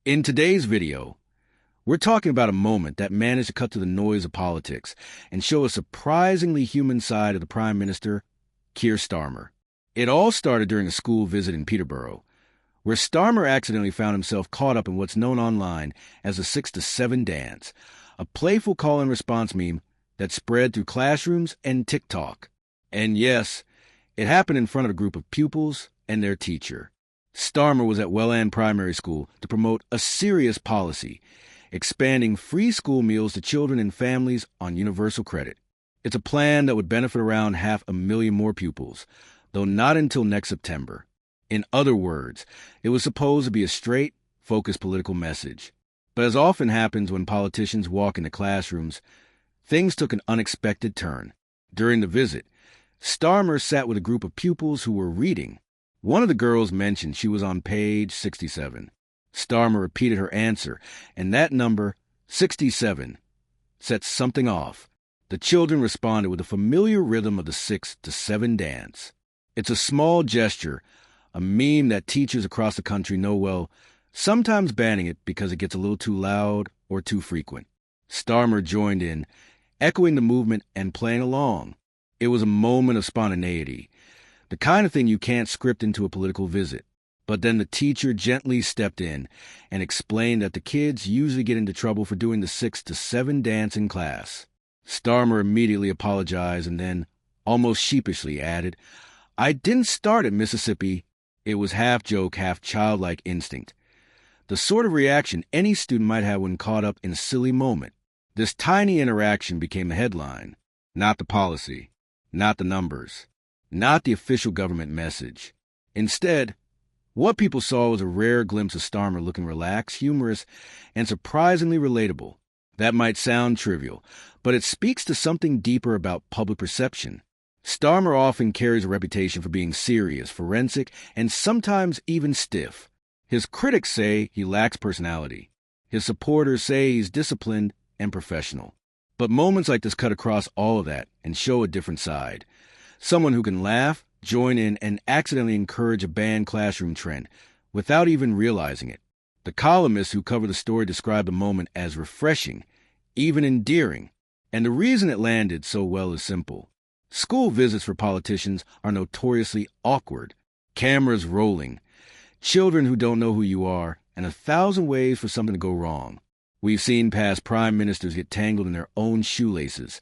In today's video, we're talking about a moment that managed to cut through the noise of politics and show a surprisingly human side of the Prime Minister, Keir Starmer. It all started during a school visit in Peterborough, where Starmer accidentally found himself caught up in what's known online as the 6 to 7 dance, a playful call-and-response meme that spread through classrooms and TikTok. And yes, it happened in front of a group of pupils and their teacher. Starmer was at Welland Primary School to promote a serious policy, expanding free school meals to children and families on universal credit. It's a plan that would benefit around 500,000 more pupils, though not until next September. In other words, it was supposed to be a straight, focused political message. But as often happens when politicians walk into classrooms, things took an unexpected turn. During the visit, Starmer sat with a group of pupils who were reading. One of the girls mentioned she was on page 67. Starmer repeated her answer, and that number, 67, set something off. The children responded with a familiar rhythm of the 6 to 7 dance. It's a small gesture, a meme that teachers across the country know well, sometimes banning it because it gets a little too loud or too frequent. Starmer joined in, echoing the movement and playing along. It was a moment of spontaneity, the kind of thing you can't script into a political visit. But then the teacher gently stepped in and explained that the kids usually get into trouble for doing the 6 to 7 dance in class. Starmer immediately apologized and then, almost sheepishly, added, "I didn't start at Mississippi." It was half joke, half childlike instinct. The sort of reaction any student might have when caught up in a silly moment. This tiny interaction became the headline, not the policy, not the numbers, not the official government message. Instead, what people saw was a rare glimpse of Starmer looking relaxed, humorous, and surprisingly relatable. That might sound trivial, but it speaks to something deeper about public perception. Starmer often carries a reputation for being serious, forensic, and sometimes even stiff. His critics say he lacks personality. His supporters say he's disciplined and professional. But moments like this cut across all of that and show a different side. Someone who can laugh, join in, and accidentally encourage a banned classroom trend without even realizing it. The columnists who cover the story describe the moment as refreshing, even endearing. And the reason it landed so well is simple. School visits for politicians are notoriously awkward. Cameras rolling, children who don't know who you are, and 1,000 ways for something to go wrong. We've seen past prime ministers get tangled in their own shoelaces,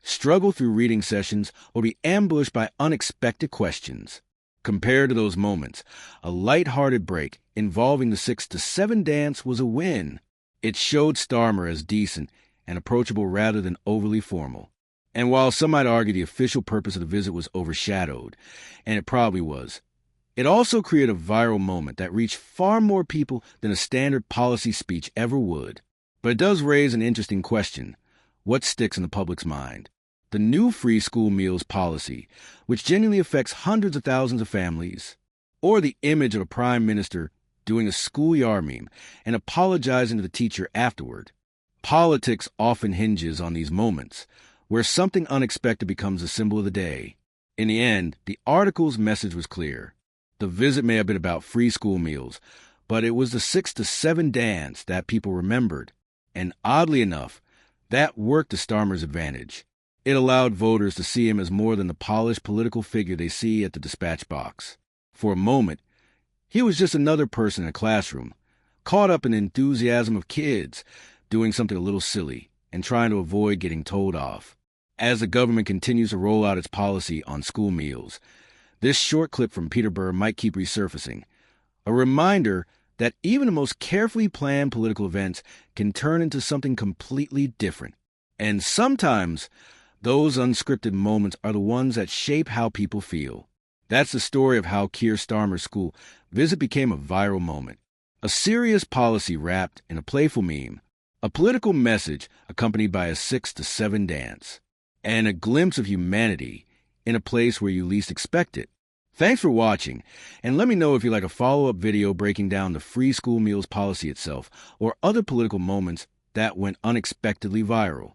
struggle through reading sessions, or be ambushed by unexpected questions. Compared to those moments, a light-hearted break involving the 6 to 7 dance was a win. It showed Starmer as decent and approachable rather than overly formal. And while some might argue the official purpose of the visit was overshadowed, and it probably was, it also created a viral moment that reached far more people than a standard policy speech ever would. But it does raise an interesting question. What sticks in the public's mind? The new free school meals policy, which genuinely affects hundreds of thousands of families, or the image of a prime minister doing a schoolyard meme and apologizing to the teacher afterward. Politics often hinges on these moments, where something unexpected becomes a symbol of the day. In the end, the article's message was clear. The visit may have been about free school meals, but it was the 6 to 7 dance that people remembered. And oddly enough, that worked to Starmer's advantage. It allowed voters to see him as more than the polished political figure they see at the dispatch box. For a moment, he was just another person in a classroom, caught up in the enthusiasm of kids, doing something a little silly and trying to avoid getting told off. As the government continues to roll out its policy on school meals, this short clip from Peterborough might keep resurfacing, a reminder that even the most carefully planned political events can turn into something completely different. And sometimes, those unscripted moments are the ones that shape how people feel. That's the story of how Keir Starmer's school visit became a viral moment. A serious policy wrapped in a playful meme, a political message accompanied by a 6 to 7 dance, and a glimpse of humanity in a place where you least expect it. Thanks for watching, and let me know if you'd like a follow-up video breaking down the free school meals policy itself or other political moments that went unexpectedly viral.